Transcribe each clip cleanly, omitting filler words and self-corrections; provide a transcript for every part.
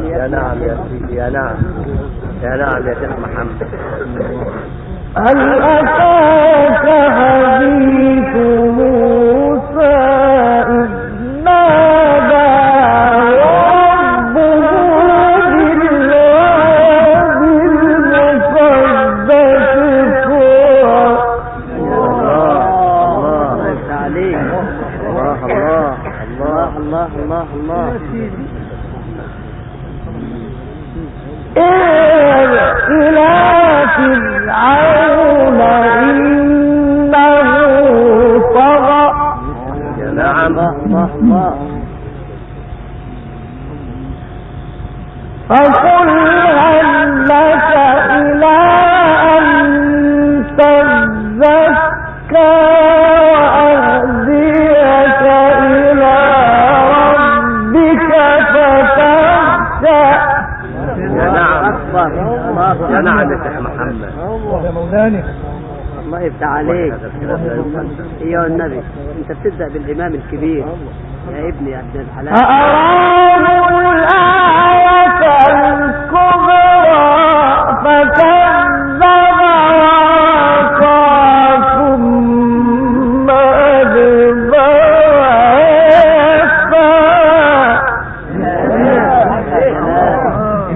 يا نعم يا سيدي، يا نعم، يا نعم يا شيخ محمد. هل أتاك حديث موسى إذ نادى ربه بالوادي المقدس طوى. الله عليك، الله الله الله الله الله الله. إلى فرعون إنه طغى. يا نعم. فقل هل لك إلى أن تزكى وأهديك إلى ربك فتخشى. يا نعم، يا نعم يا شيخ محمد. يا مولانا الله يفتح عليك. ايها النبي، انت بتبدأ بالامام الكبير يا ابني يا ابن الحلال. فأراه الآية الكبرى فكذب وعصى ثم أدبر ويسعى.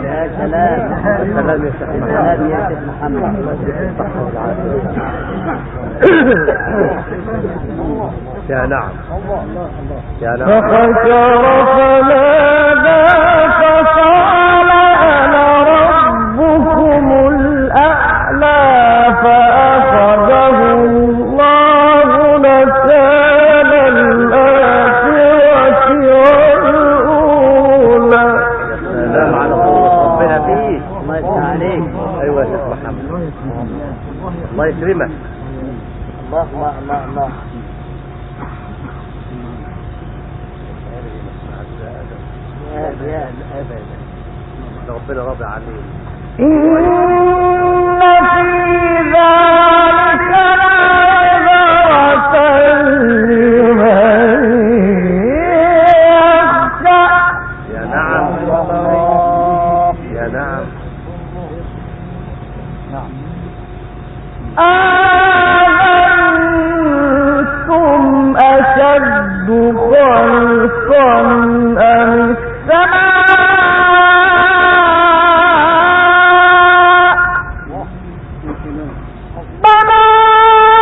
يا سلام يا شيخ محمد. يا نعم، يا نعم. فحشر فنادى فقال أنا ربكم الأعلى فأخذه الله نكال الآخرة والأولى. سلام على ربنا فيه. الله يفتح عليك. ايوه يا شيخ محمد، الله يكرمك. الله الله الله الله. ربنا راضي عليه. إن في ذلك لعبرة لمن يخشى. يا نعم، يا نعم. أأنتم أشد خلقا أم السماء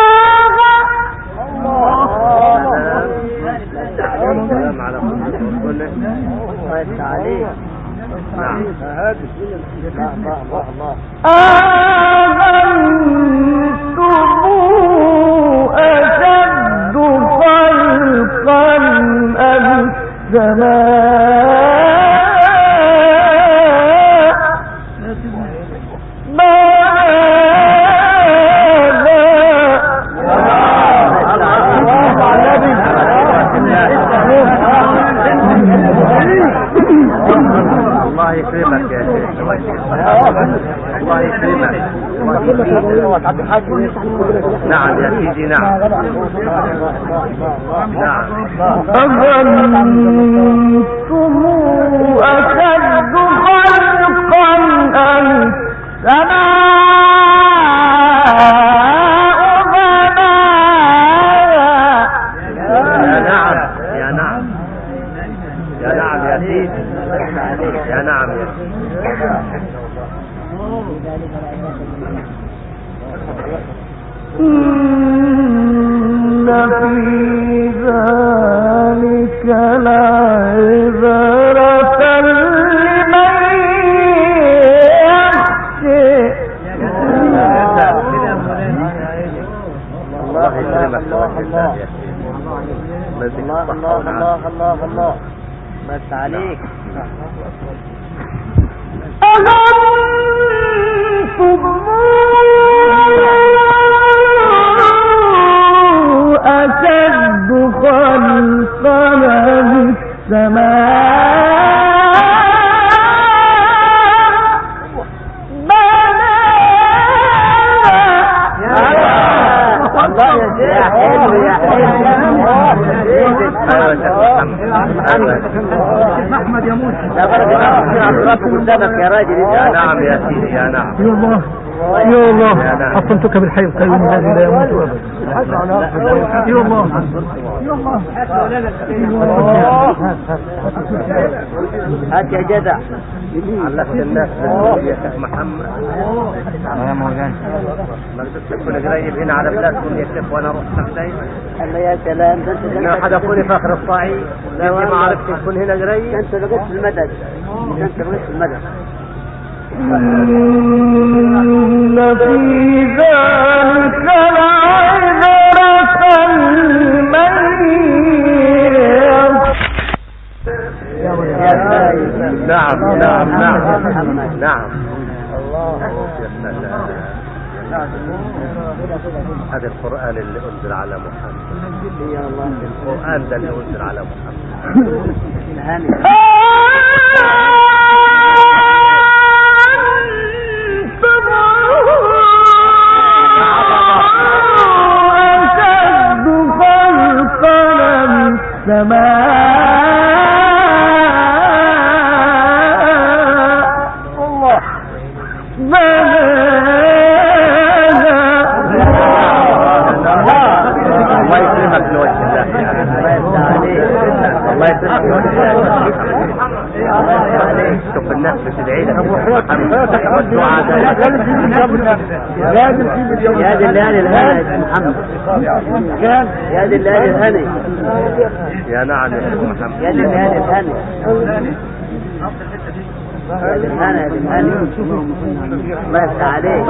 بناها. سلام على ربنا. الله يفتح عليك. نعم. أأنتم أشد خلقا أم السماء الله يكرمك يا شيخ. الله يكرمك. نعم يا سيدي. نعم نعم. أأنتم أشد خلقا أم السماء بناها. يا نعم، يا نعم، يا نعم يا سيدي. يا نعم يا سيدي. إن في ذلك لعبرة لمن يخشى. الله يكرمك. الله الله الله الله الله. بس عليك. أأنتم أشد خلقا أم السماء بناها. الله يا حلو يا حلو. احمد يا موسى لا فرق قدامك يا راجل. يا نعم يا سيدي يا نعم. يا الله يا الله حصنتك بالحي القيوم الذي لا يموت ابدا. يا الله يا الله هات يا جدع علقت الناس يا شيخ محمد. يا مولانا ما قدرت تكون قريب هنا على بلادكم يا شيخ وانا اروح تحتي. الله يا سلام انا حدا اكون فاخر الصعيد لا ما عرفت تكون هنا قريب. انت لقيت في المدد انت لقيت في المدد. إن في ذلك لعبرة لمن نعم نعم نعم نعم. الله هذا القرآن اللي أنزل على محمد. القرآن ده اللي أنزل على محمد. شوف الناس بتدعي لك يا دي الليالي الهني يا محمد. يا دي الليالي الهني يا نعم يا محمد. يا دي الليالي الهني يا دي الهني يا دي الهني. الله يفتح عليك.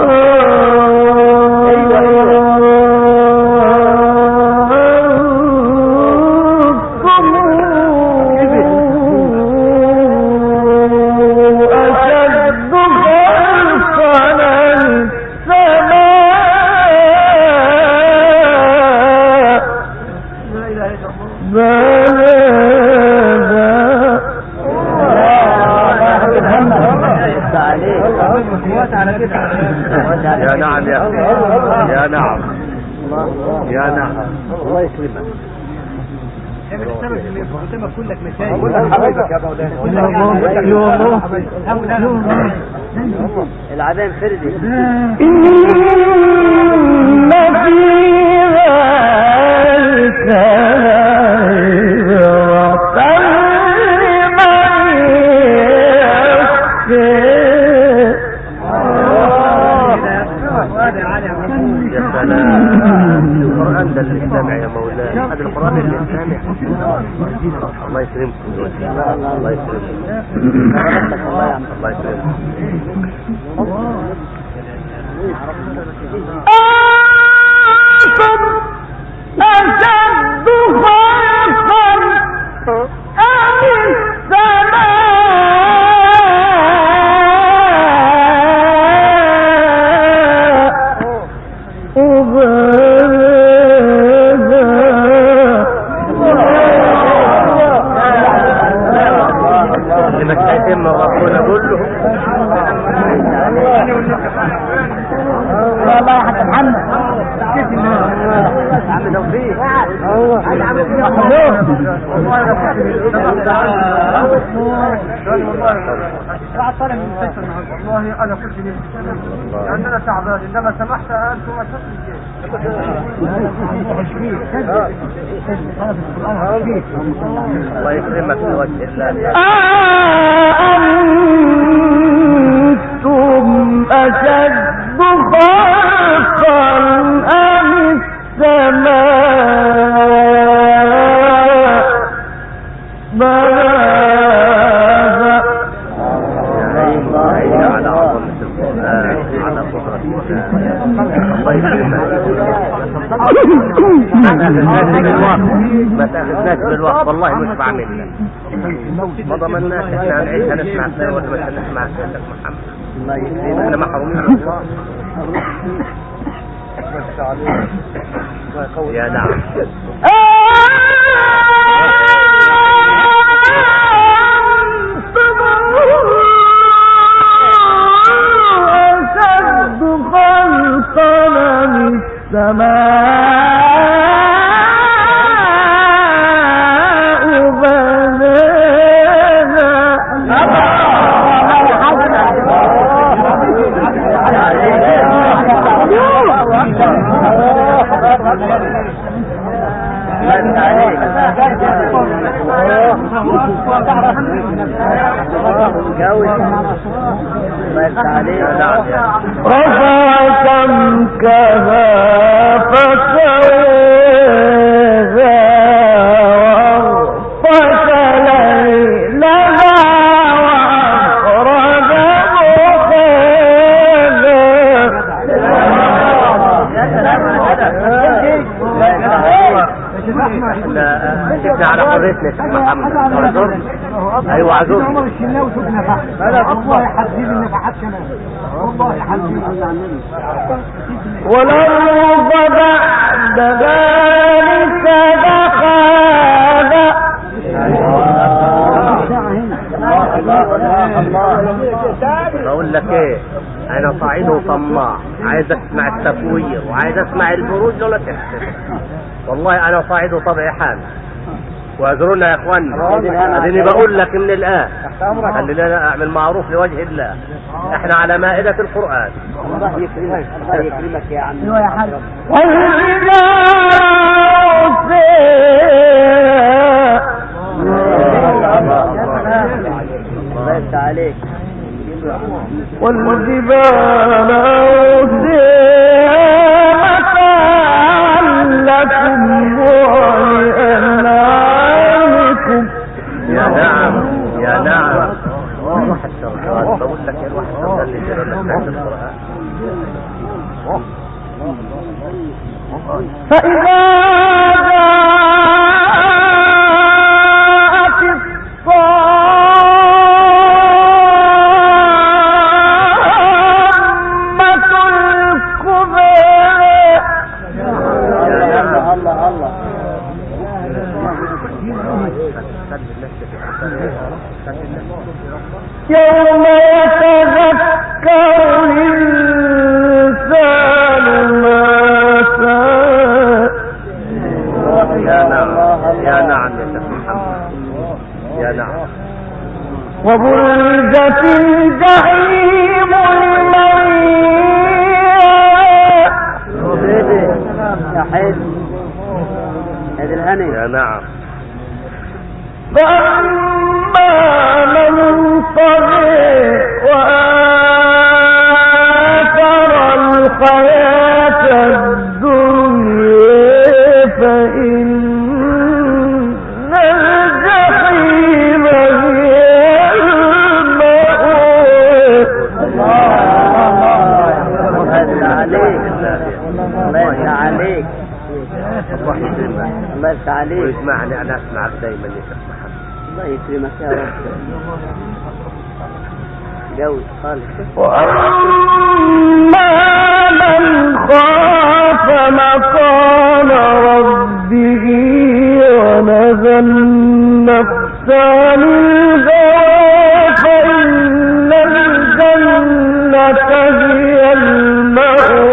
يا نعم يا يا نعم يا نعم. الله يسلمك. كلك العدم فردي. إن في القرآن ده اللي سامع يا مولانا. هذا القرآن اللي سامع. الله يسلمكم. الله يسلمكم. الله يسلمكم. أشد خلقا والله انا كنت عندنا تعبان انما سمحت انتم الله يكرمك بوجه الله. أنتم أشد خلقا أم السماء على عظمة القرآن على قدرة الله ما تاخذناش بالوقت والله مش بعملنا ما ضمناش احنا هنعيش هنسمع سوا ولا مش هنسمع سيدك محمد. الله يكرمك. احنا محرومين من الله. يا نعم. السماء رفع سمكها فسواها وأغطش ليلها وأخرج ضحاها. انت على قضيتنا يا محمد عذر. ايوه عذر. والله حديد النفحات كمان. والله حديد. والأرض بعد ذلك دحاها. بقول لك ايه، انا صعيد وطماع، عايز اسمع التفوير وعايز اسمع البروج ولا تحسب. والله انا صعيد وطبعي حال، واعذرونا يا اخوانا. اديني بقول لك من الان خلينا اعمل معروف لوجه الله، احنا على مائدة القرآن. الله يكرمك، الله يكرمك يا عم. ايوه يا حاج. الله يفتح عليك. والجبال أوسيها متاعا لكم ولأنعامكم. يا نعم يا نعم. واحد شغال بقول لك ايه، الواحد شغال اللي يجري لك تحت القرآن. فإذا جاءت الطامة الكبرى. الله الله. يوم يتذكر الإنسان ما سعى. يا نعم يا نعم يا شيخ محمد يا نعم. وبرزت الجحيم لمن يا حلو. هذا الهني. يا نعم. فأما من طغى وآثر الحياة الدنيا فإن الجحيم هي المأوى. الله يفتح عليك. الله يفتح عليك. الله يكرمك. الله يفتح عليك. ويسمعني انا اسمعك دايما يا شيخ محمد. الله يكرمك يا رب. جوز خالص. وأما من خاف مقام ربه ونهى النفس عن الهوى فإن الجنة هي المأوى.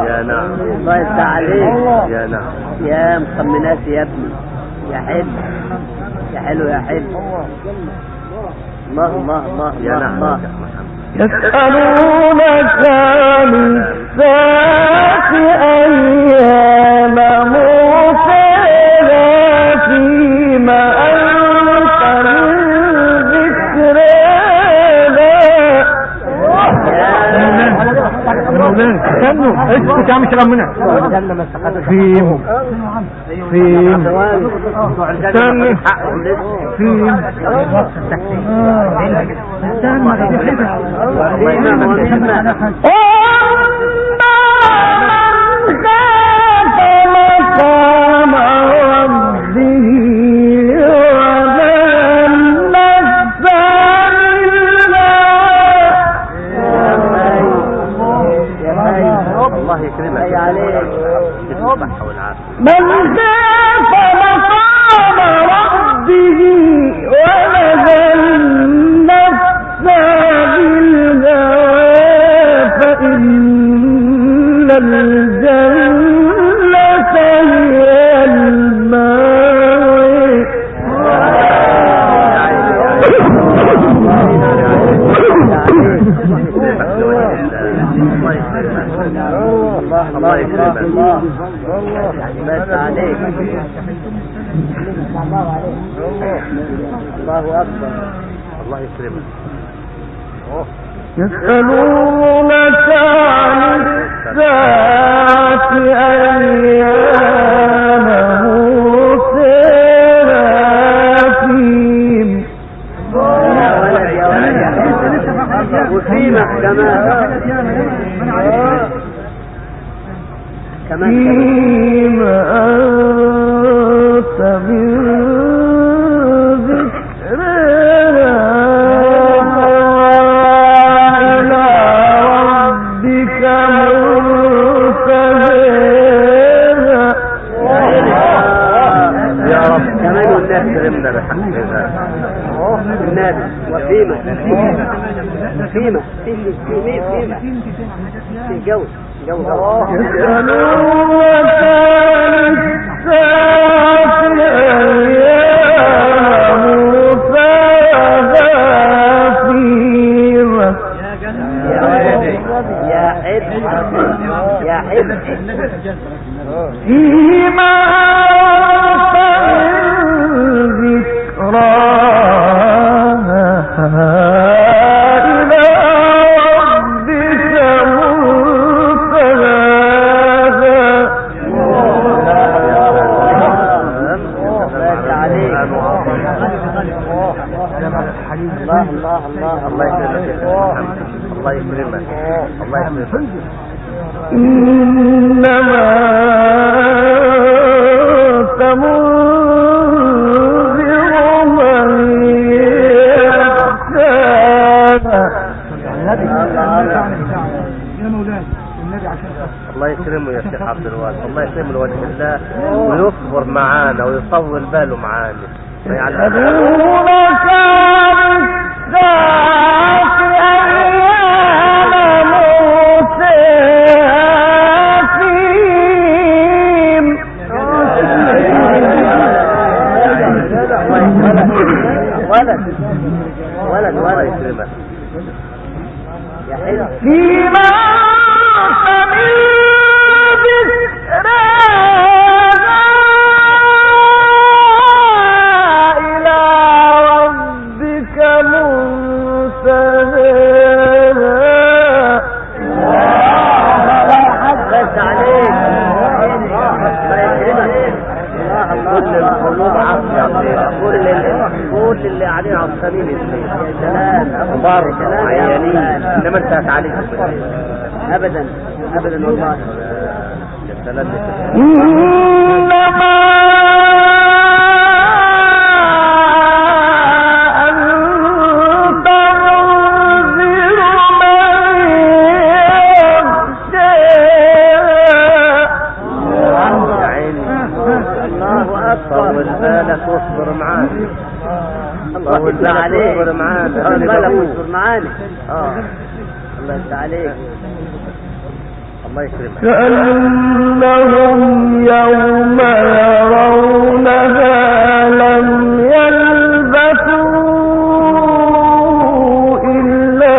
يا نعم. الله يفتح عليك. يا نعم. يا مطمنات يا ابني. يا حلو يا حلو يا حلو. الله الله الله. يا نعم الله. يا شيخ محمد. يسألونك عن الساعة أيان مرساها فيما أنت من ذكراها. استنوا اسكت يا عم شغل منها. فين استنى فين الله يكرمك. أي عليك. بالصحة والعافية. من خاف مقام ربه ونهى النفس بالهوى فإن الجنة هي المأوى. الله يكرمك. بس عليك. الله أكبر. الله يكرمك. يسألونك عن الساعة أيان مرساها فيهم. يا ولد يا ولد يا ولد. وفيما كمان فيما أنت من ذكرها إلى ربك منتهاها. يا رب كمان والناس كرمنا بحق ذلك النبي. وفيما فيما في جو يسألونك عن الساعة أيان مرساها فيما. يا حب يا حب فيما أنت من ذكراها إلى ربك منتهاها. الله الله الله الله يكرمك. الله يكرمك. الله يكرمك. إنما أنت منذر من يخشاها. الله يكرمه يا شيخ عبد الوهاب. الله يكرمه لوجه الله ويصبر معانا ويطول باله معانا. يسألونك عن الساعة أيان مرساها فيهم. ولد الله يكرمك. يا حلو. فيما أنت من ذكرها إلى ربك منتهاها. بس عليك. كل القلوب عصية. كل اللي قاعدين عصامين كبار عيانين انما انت هتعالجهم ابدا ابدا والله. يا سلام. إنما أنت منذر من يخشاها. يا عيني. الله اكبر. طول بالك واصبر معانا. طول بالك واصبر معانا. طول بالك واصبر معانا. الله يفتح عليك. الله يكرمك. كأنهم يوم يرونها لم يلبثوا إلا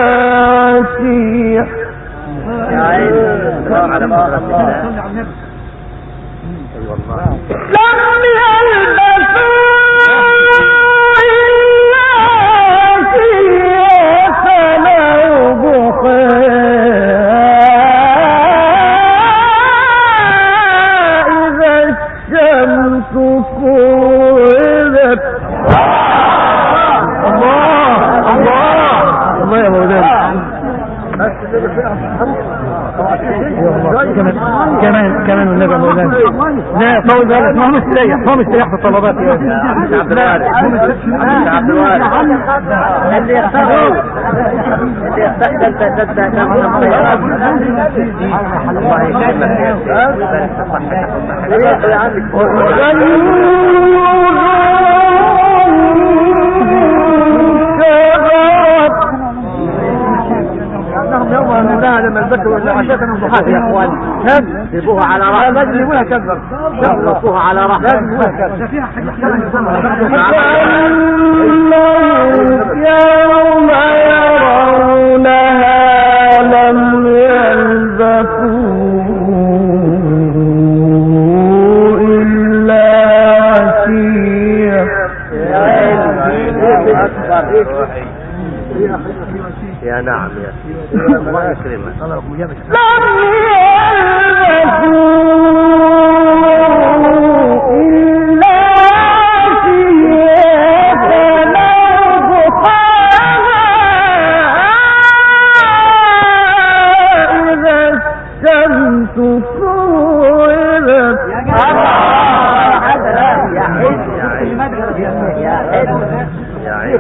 عشية. يا عيني. على مصر الله. اي والله. لم يلبثوا إلا عشية أو ضحاها إذا الشمس كورت. الله الله الله يا مولانا. كمان والنبي مولانا. لا طول بالك. ما هو مستريح في الطلبات يا عبد الوارث. عبد الوارث. اللي يختاروا اللي الله يكرمك يا شيخ. يوم المولانا لما البدو والعشاء كانوا ضحاك يا اخوان. يجيبوها على رأس. لازم يقولها كذب. يطلقوها على رأس. لازم يقولها كذب. يوم يرونها لم يلبثوا يا نعم يا سيدي الله يكرمك.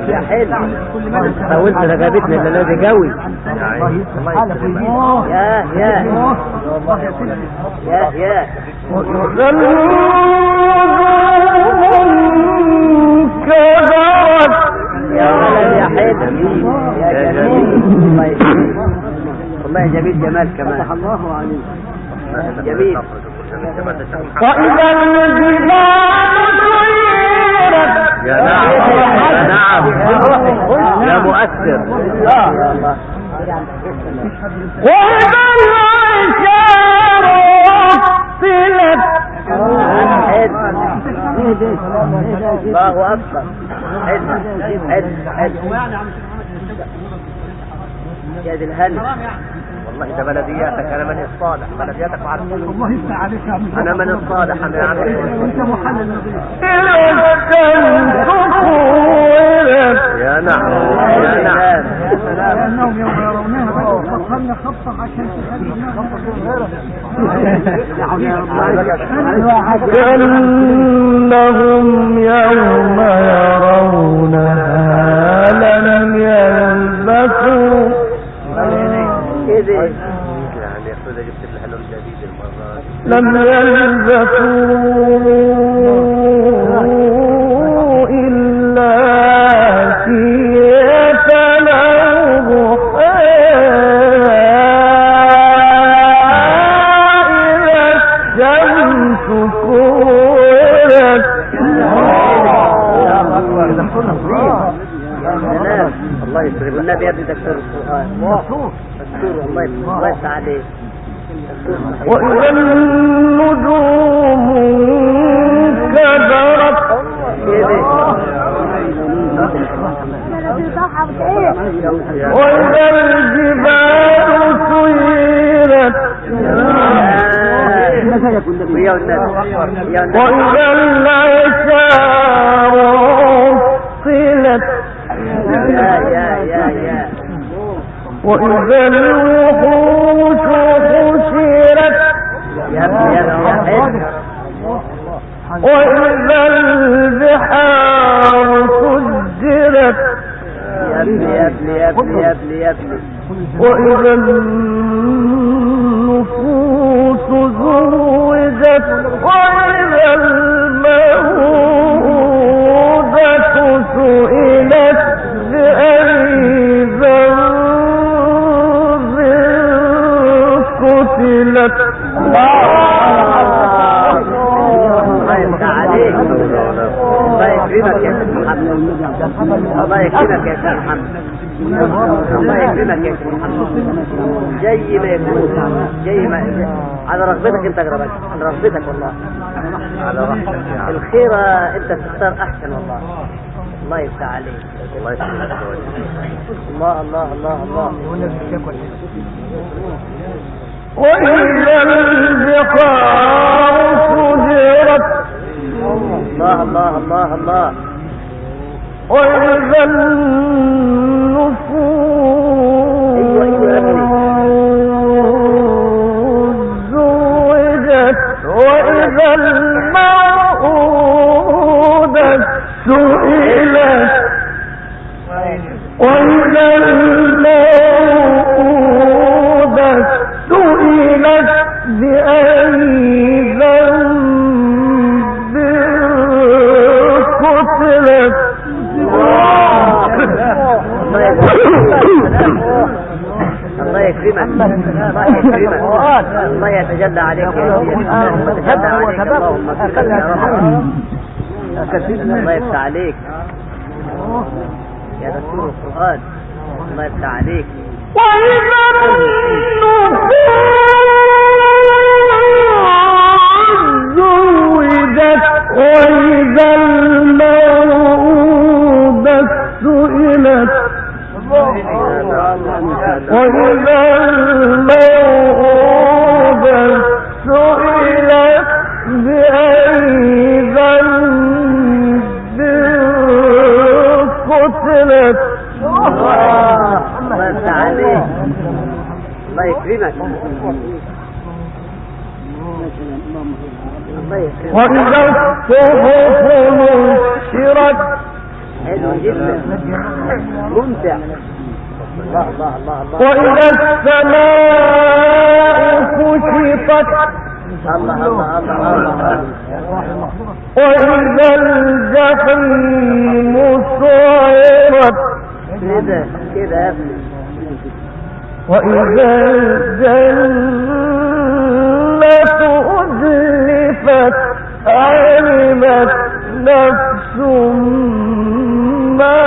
يا حلو حاولت رقبتنا اللي الذي قوي يا عيني الله يكرمك. يا حلو يا جميل والله جميل جمال كمان الله عليك جميل. وإذا الجبال يا نعم يا نعم يا مؤثر. وإذا العشار عطلت الله أكبر. يا ذي الهنا والله ده بلدياتك. انا من الصالح بلدياتك وعارف الله يفتح عليك يا عم. انا من الصالح انا عارف انت محل النبي. يا نعم يا نعم. لأنهم يوم يرونها بدأوا تفهمنا خطة عشان كأنهم يوم يرونها لم يلبثوا يعني يا اخويا جبت لي حلو جديد المرة لم يلبثوا إلا عشية أو ضحاها إذا الشمس كورت. الله يسلمك والنبي يا ابني دكتور القرآن دكتور الله يفتح عليك. وإذا النجوم كدرت وإذا الجبال سيرت وإذا العشار عطلت وإذا الوحوش حشرت وإذا البحار سجرت وإذا النفوس زوجت وإذا الموءودة سئلت بأي ذنب قتلت. الله يكرمك يا سيدي محمد. الله يكرمك يا سيدي محمد. الله يكرمك يا سيدي محمد. جاي ما يكون جاي ما على رغبتك انت اقربك على رغبتك والله على راحتك يا عم. الخير انت تختار احسن والله. الله يفتح عليك. الله يسلمك. الله الله الله الله. وإذا البحار سجرت الله الله الله الله. وإذا النفوس زوجت وإذا الموءودة سئلت وإذا الموءودة سئلت بأي ذنب قتلت. الله يكرمك الله يكرمك الله يتجلى عليك يا سيدي. يتجلى عليك اللهم اغفر يا رب. الله يفتح عليك يا دكتور القرآن. الله يفتح عليك. وإذا النفوس زوجت وإذا الموءودة سئلت وإذا الصحف نشرت حلو جدا ممتع. الله الله الله الله. وإذا السماء كشطت الله الله الله الله. وإذا الجحيم سعرت كده كده يا ابني. وإذا الجنة أزلفت علمت نفس ما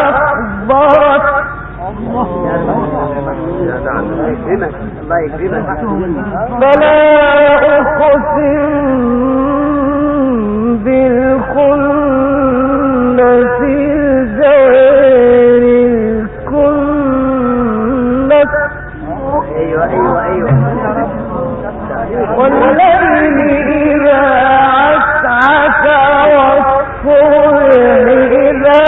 أحضرت. الله يكرمك. فلا أقسم بالخنس الجوار الكنس. ايوه ايوه ايوه. والليل إذا عسعس والصبح إذا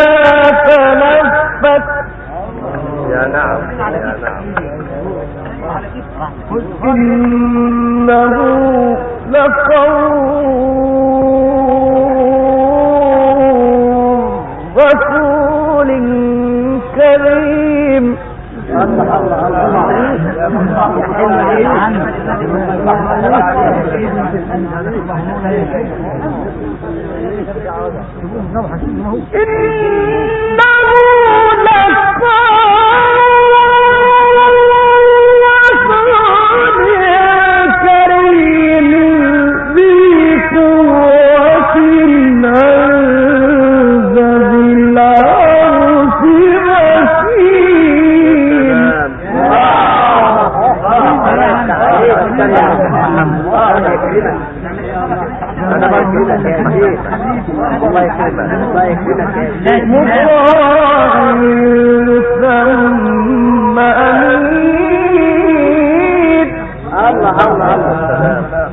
تنفس. يا نعم يا نعم. إنه لقول رسول كريم. الله الله الله. الله يكرمك. الله يكرمك. ثم أمين. الله الله الله.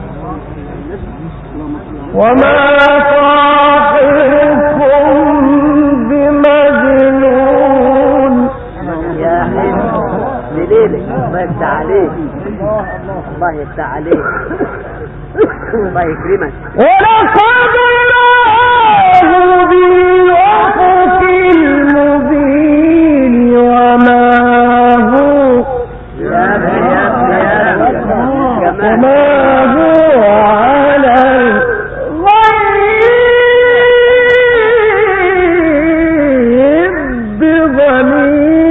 وما صاحبكم بمجنون. يا حلو بليلك. الله يفتح عليك. الله يفتح عليك. الله يكرمك. ولقد رآه بالأفق المبين وما هو وما هو على الغيب بضنين.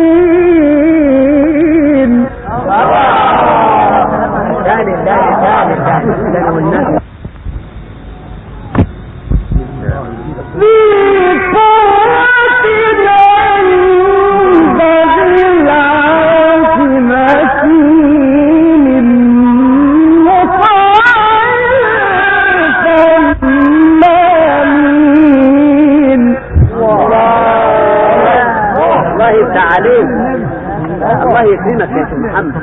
الله يكرمك يا سيدي محمد.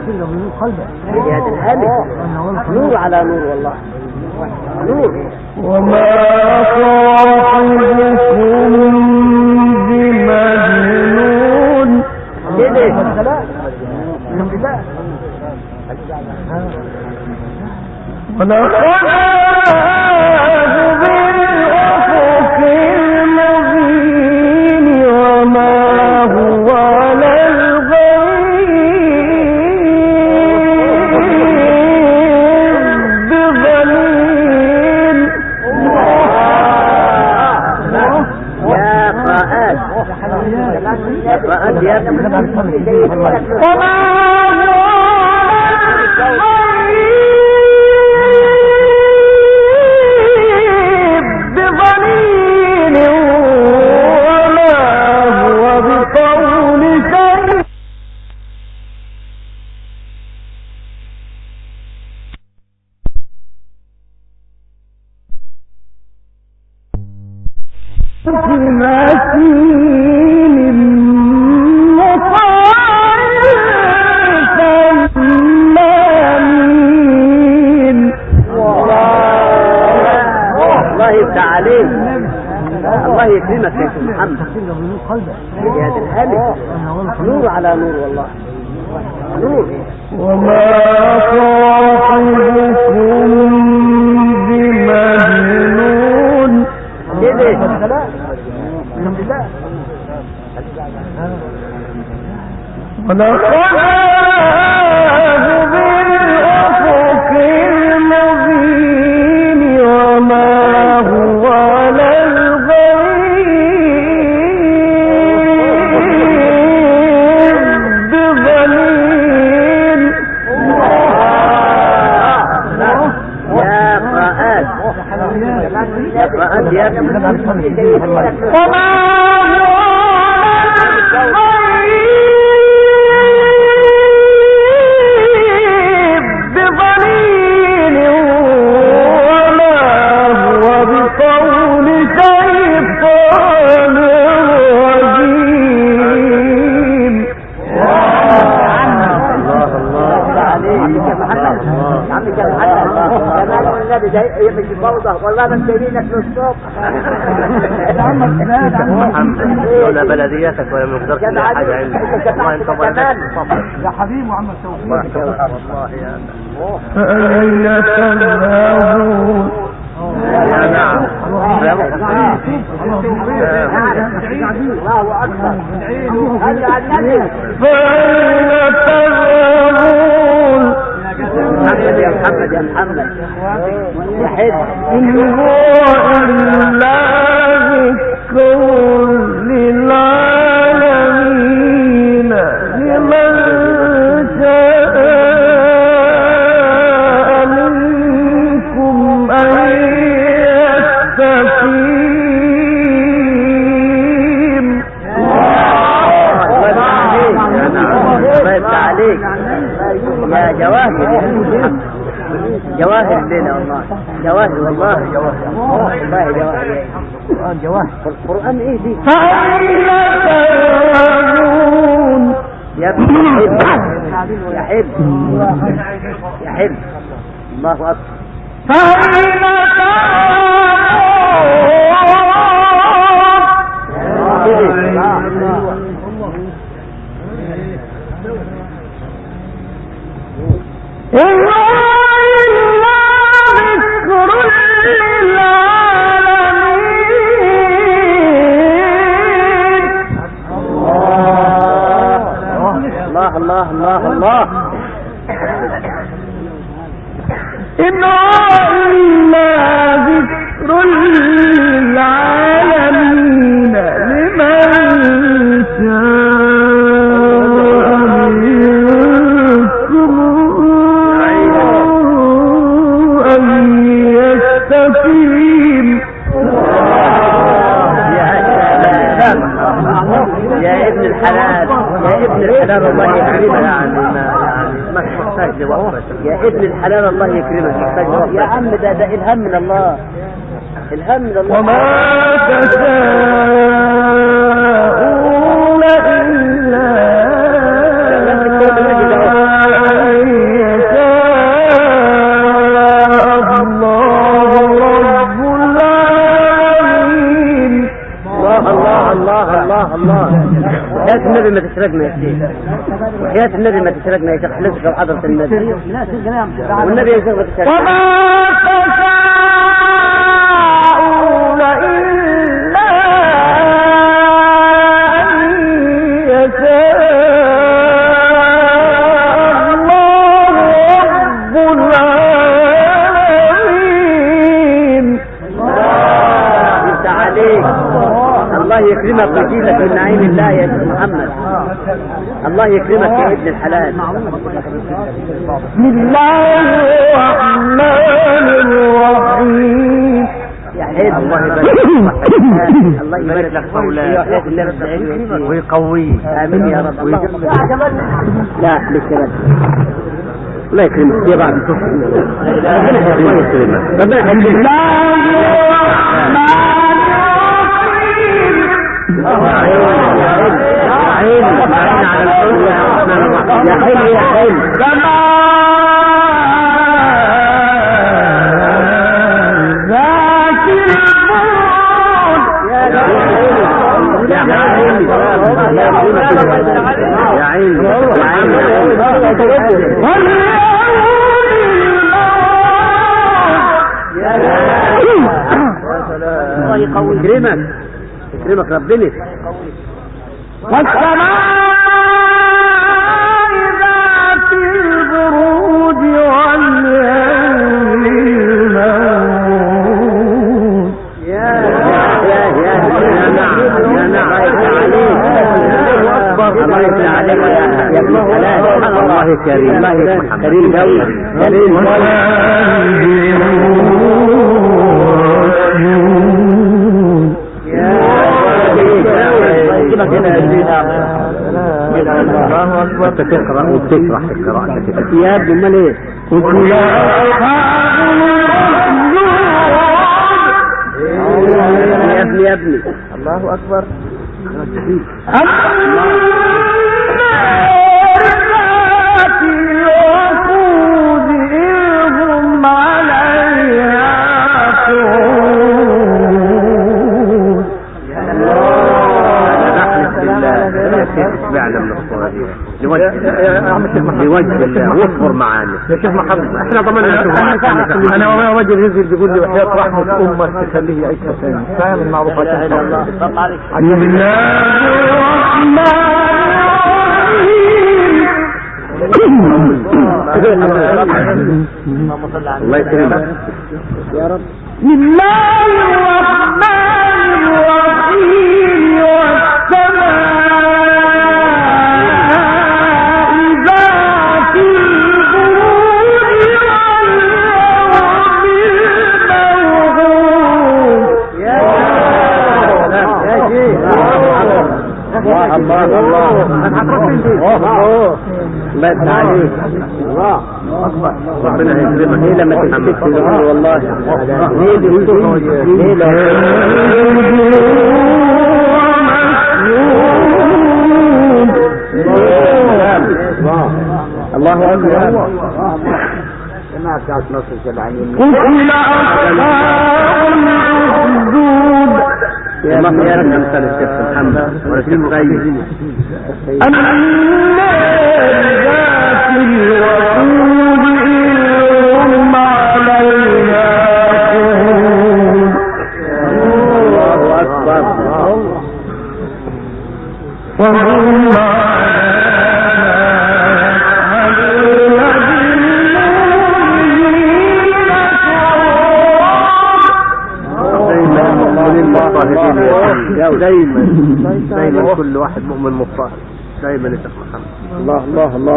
يا دي الهادي نور على نور والله نور. وما صاحبكم بمجنون. ولقد رآه بالأفق المبين وما هو على الغيب بضنين. يا قرآن يا قرآن يا ابني. وما بضنين وما هو بقول شيء. مسكين مطاع ثم أمين. الله يفتح عليك. الله يكرمك يا سيدي محمد. يا دي الهادي نور على نور والله نور. وما صاحبكم بمجنون. ونخرجه بالأفق المبين وما هو على الغيب بضنين. يا فؤاد يا وما مش فوضى والله ما سايبينك للصبح. محمد ولا بلدياتك ولا مقدرش حاجه عندك. والله انت يا حبيبي محمد توفيق. والله يا فأين تذهبون؟ نعم. الله اكبر. فأين تذهبون؟ محمد يا محمد يا محمد يا حلو. إن هو إلا ذكر للعالمين لمن شاء منكم أن يستقيم. الله عليك يا جواهر جواهر لنا والله جواهر والله والله جواهر القرآن ايه دي. فأين تذهبون؟ يا ابني يا حب يا حب الله اكبر. فأين الله الله الله. إن إلا ذكر للعالمين لمن شاء منكم أن يستقيم. يا ابن الحلال يا ابن الحلال الله يكرمك. يعني ما تحتاج لوقت. يا ابن الحلال الله يكرمك تحتاج لوقت. يا عم ده الهم من الله. الهم من الله. وما تشاءون إلا أن يشاء الله رب العالمين. الله الله الله الله. وحياة النبي ما تشركنا يا شيخ. وحياة النبي ما تشركنا يا شيخ. حلفك بحضرة النبي والنبي يا شيخ ما تشركنا. وما تشاءون إلا أن يشاء الله رب العالمين. انت عليك. الله يكرمك ويجيبك من نعيم الله يا شيخ محمد. الله يكرمك يا ابن الحلال. بسم الله الرحمن الرحيم. يا حلو الله يبارك الله يبارك لك في اولادك ويقويه. امين يا رب. لا لسه الله يكرمك يا بعض. الله يكرمك. بسم الله الرحمن يا حلو يا حلو. كما ذاكرون. يا عيني يا عيني الله يكرمك يكرمك ربنا. والسماء ذات البروج واليوم الموعود. يا نعم الله يفتح عليك يا ابن الحلال. الله كريم كريم قوي كريم انت تقرا وتشرح القراءة يا ابن امال ايه؟ يا ابني الله اكبر. تشبعنا من الصورة دي لوجه الله واصبر معانا يا شيخ محمد. احنا ضمننا انا وما رجل ينزل بيقول لي وحياة رحمة امك تخليه يعيش ثاني. فاهم المعروفات. بسم الله الله يكرمك يا رب. بسم الله الرحمن الرحيم. الله انا هتروح فين دي؟ الله يفتح عليك. الله اكبر. ربنا يكرمك. ايه لما تكتب والله الله اكبر. سمعت بتاعت نصر السبعين. قتل أصحاب الأخدود. يا مخيار مثل الشيخ محمد ورسول غير النار ذات الوقود إنهم عليها قعود. الله أكبر. وهم دايما كل واحد مؤمن مضطهد دايما يا شيخ محمد. الله الله الله.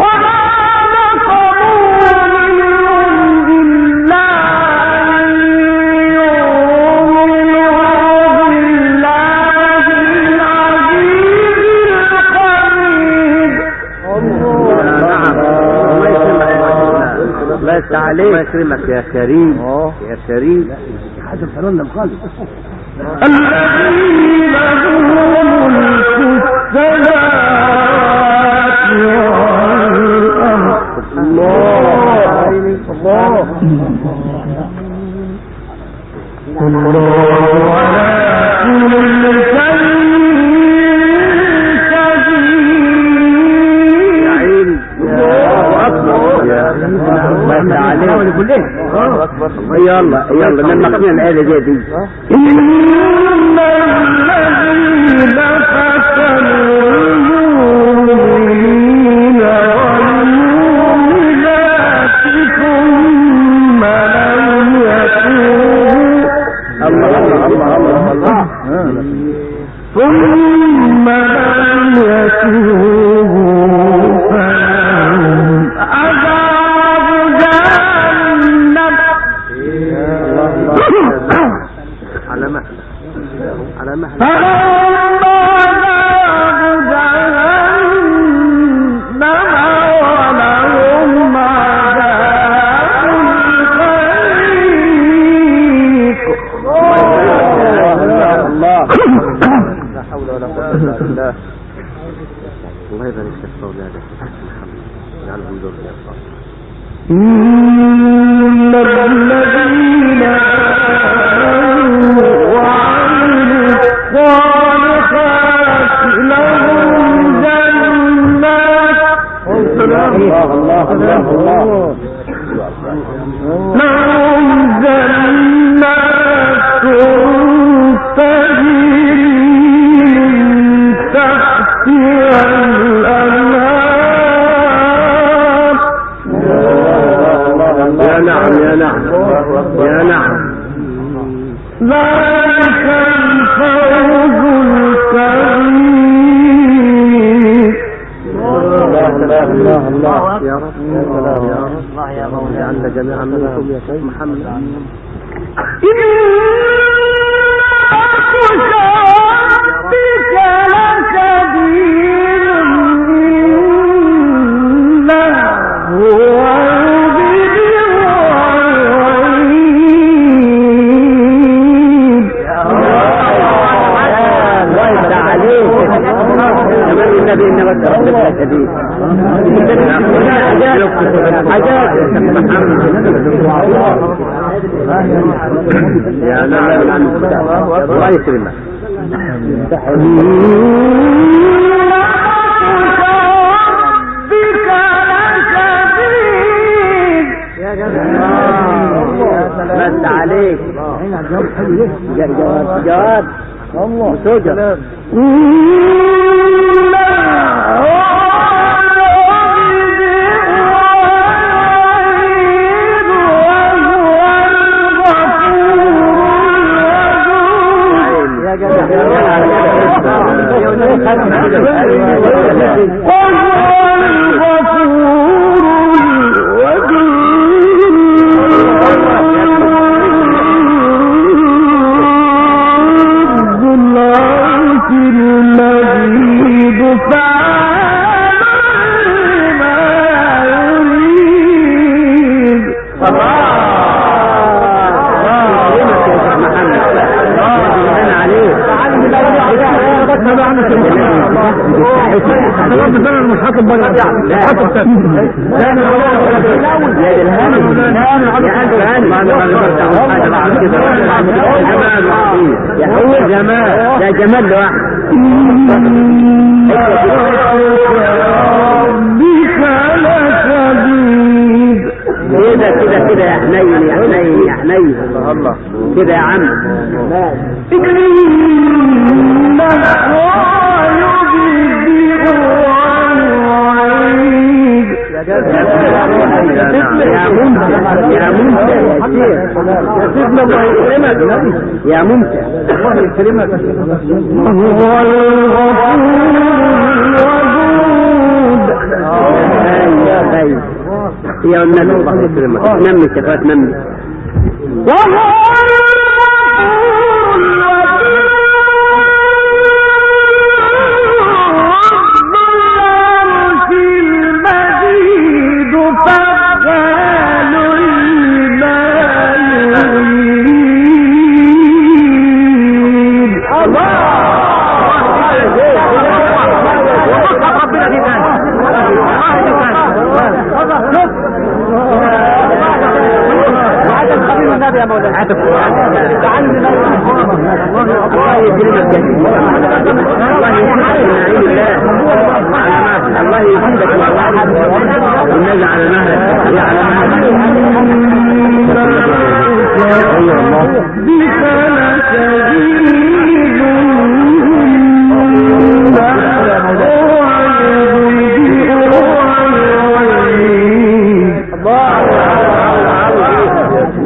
الله يفتح عليك. الله يكرمك يا كريم يا كريم. حاجة بتعملنا بخالص. الذين هم ملك السماوات والأرض. الله الله الله على كل شيء قدير. يا عيني الله أكبر. الله عليك. يلا يلا من مقنع الآلة دي إن الذين فتنوا المؤمنين والمؤمنات ثم لم يتوبوا فلهم عذاب جهنم. على مهل ولهم عذاب الحريق. الله لا حول ولا قوة إلا بالله. الله يبارك فيك أولادك يجعلهم ذرية صالحة. إن الذين آمنوا وعملوا الصالحات لهم جنات جميعا منكم يا سيد محمد يا نعم الله يكرمك بس عليك جواد الله سجد يا جمال لوحده كده يا حنين يا حنين يا حنين الله كده يا عم يا ممتع الله يكرمك هو الغفور الودود يا النبي الله يكرمك نمي شفاعة نمي يا مولانا الله يكرمك الله يزيدك ونجعل مهلك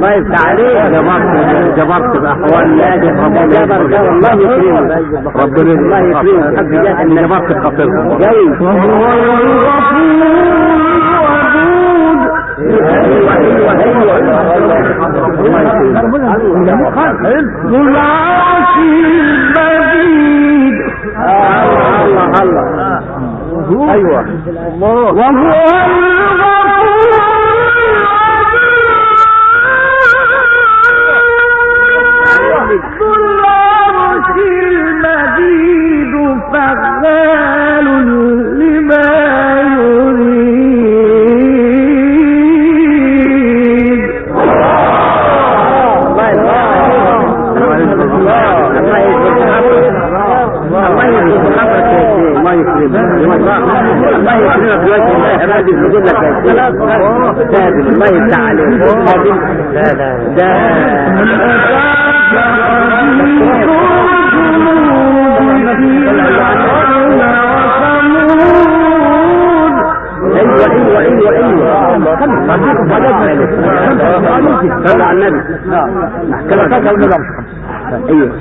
الله يفتح عليك جبرت باحوال نادي جبر الله يكرمك ربنا الله يكرمك حق جاه ان جبرت خطيرهم جاي الله ايوه وهو فعال لما يريد الله الله يكرمك الله يكرمك بوجه الله هذه يقول لك يا شيخ سادم الله يفتح عليك لا ايوه صلى على النبي كلامك ولا لا ايوه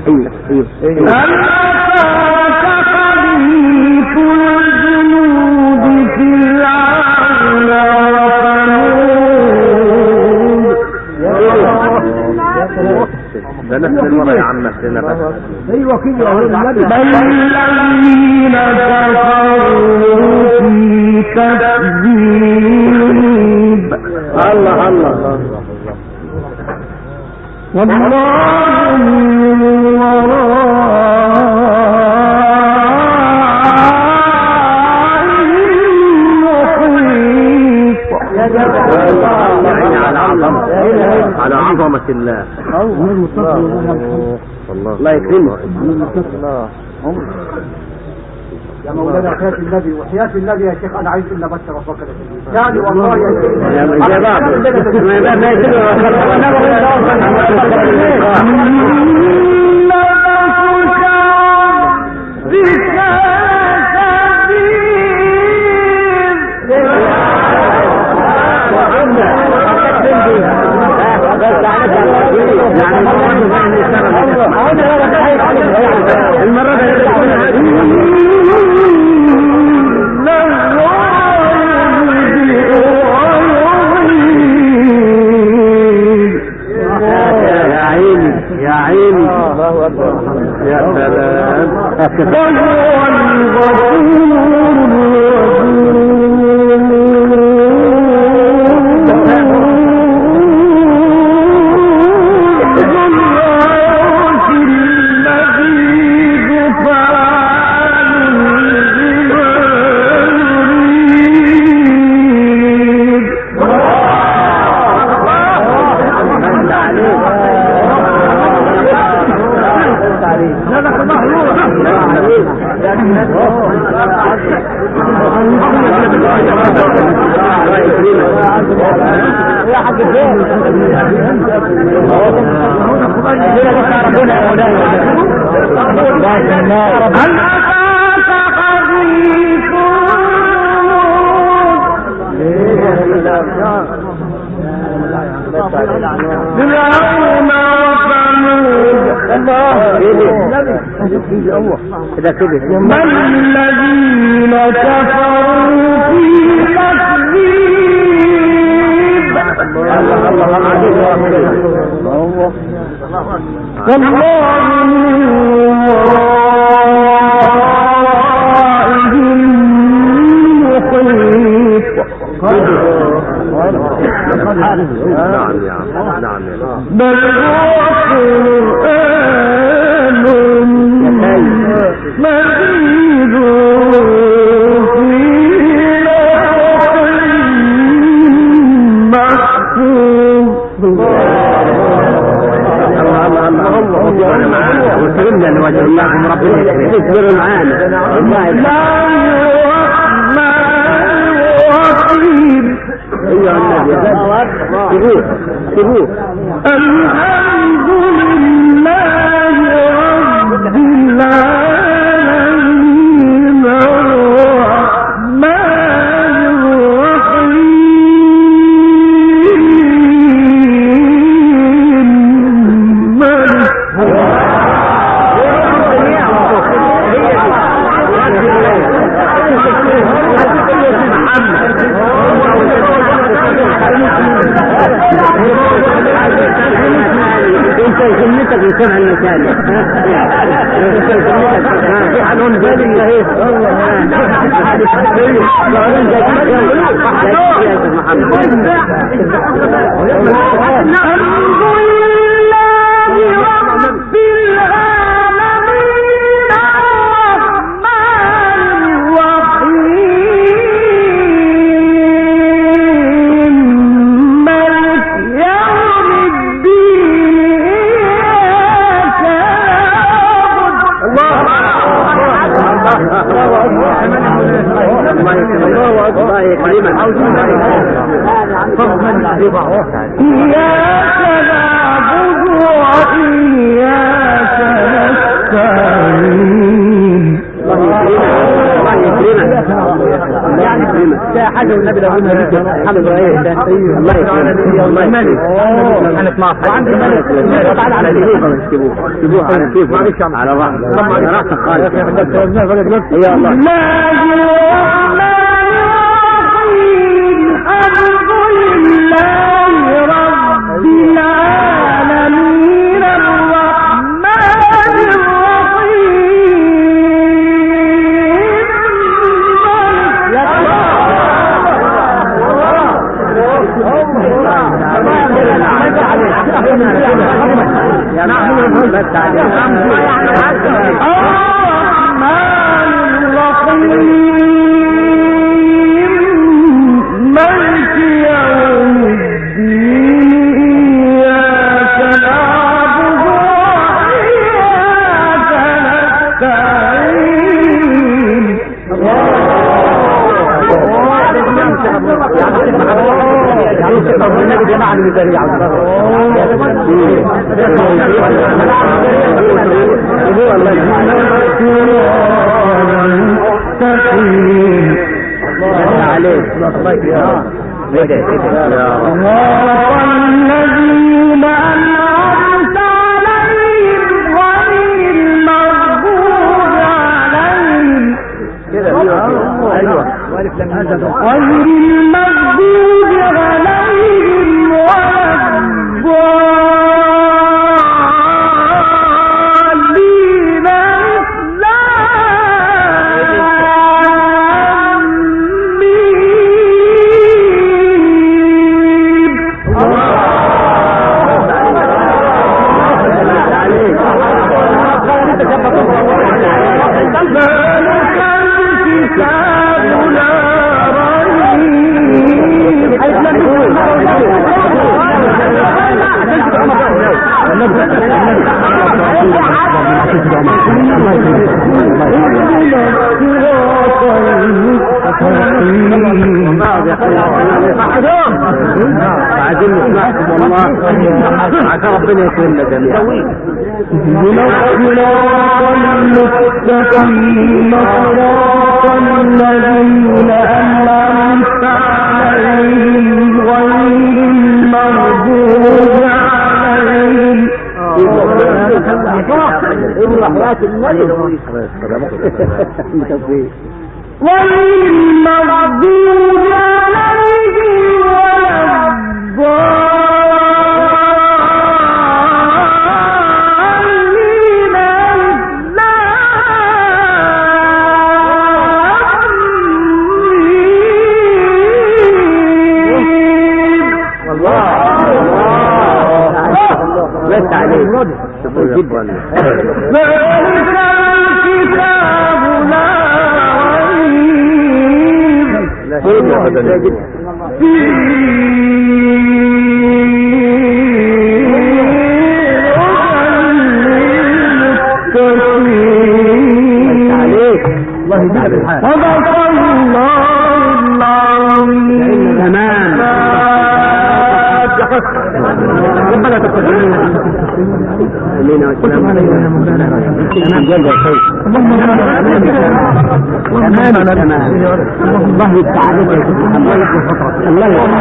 ده نفس المرة يا عم نفسنا بس ايوه كده يا النبي بل الذين كفروا في تكذيب الله والله من ورائهم محيط على عظمة الله الله يكرمك يا مولانا حياة النبي وحياة النبي يا شيخ انا عايز الا بشر وفكر يعني والله يا شيخ يا بابا ما يا عيني يا سلام وهو بل الذين كفروا في تكذيب والله من ورائهم محيط نعم بل هو قرآن مجيد في لوح محفوظ وسلمنا لوجه الله ربنا يكرمك معانا ايها النبي سبوه الحمد لله رب العالمين الرحمن الرحيم مالك انت سنتك يسمع المثال حنون بالي ايه حاجة والنبي لو قلنا لك الحمد لله الله يكرمك انا اسمع وعند الملك تعال على الايه سيبوه على كيف معلش على بعض انا راح خالص يا الله ربنا يكرمنا جميعا المستقيم صراط الذين أنعمت عليهم غير المغضوب عليهم الله يستعانك الله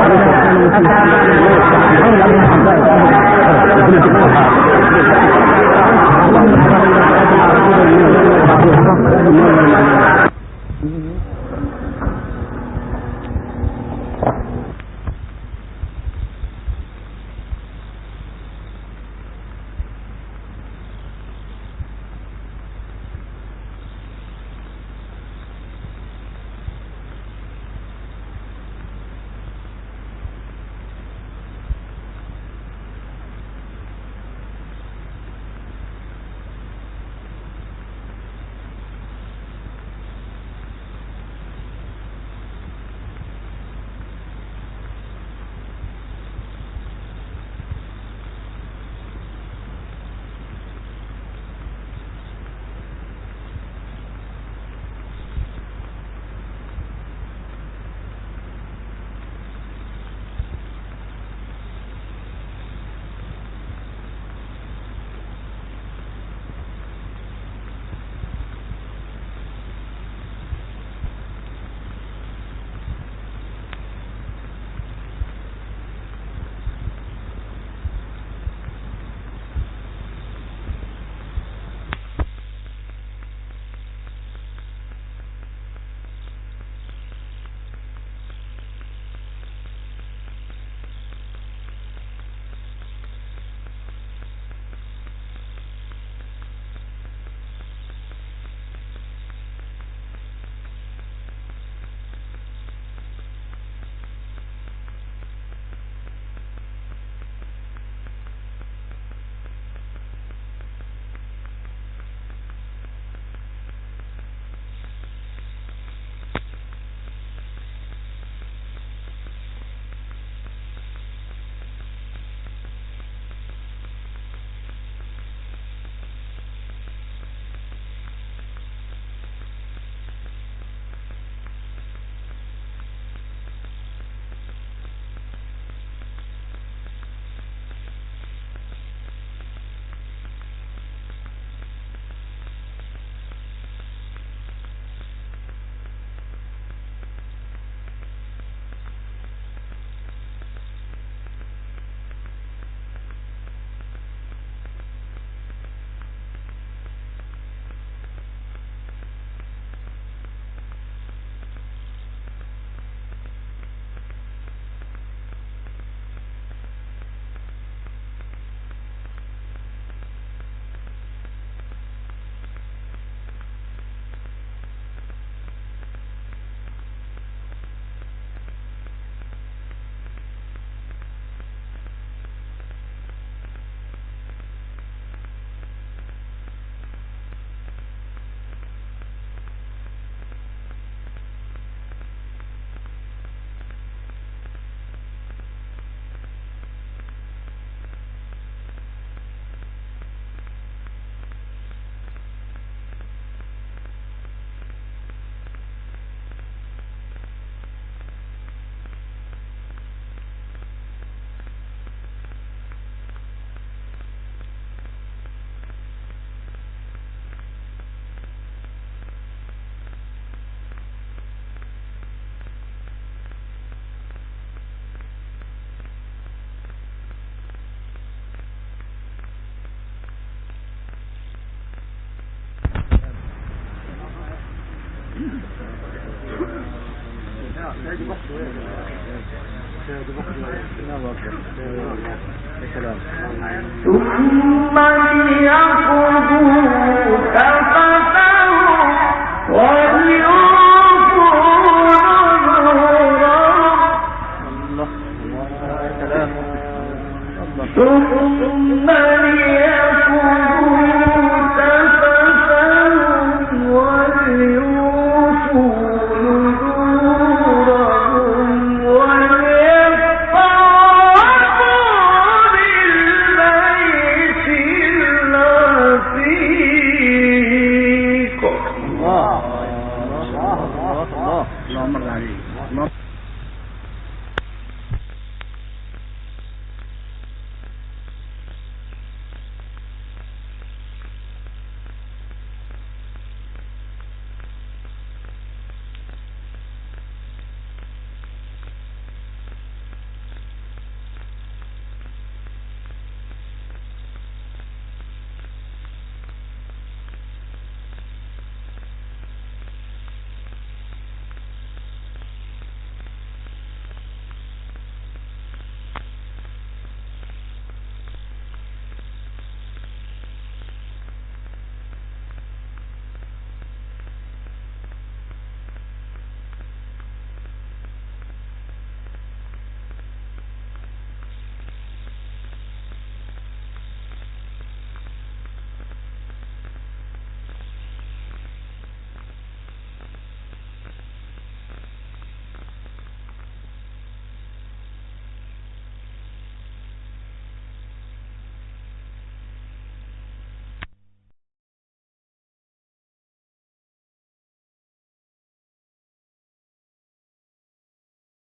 ثم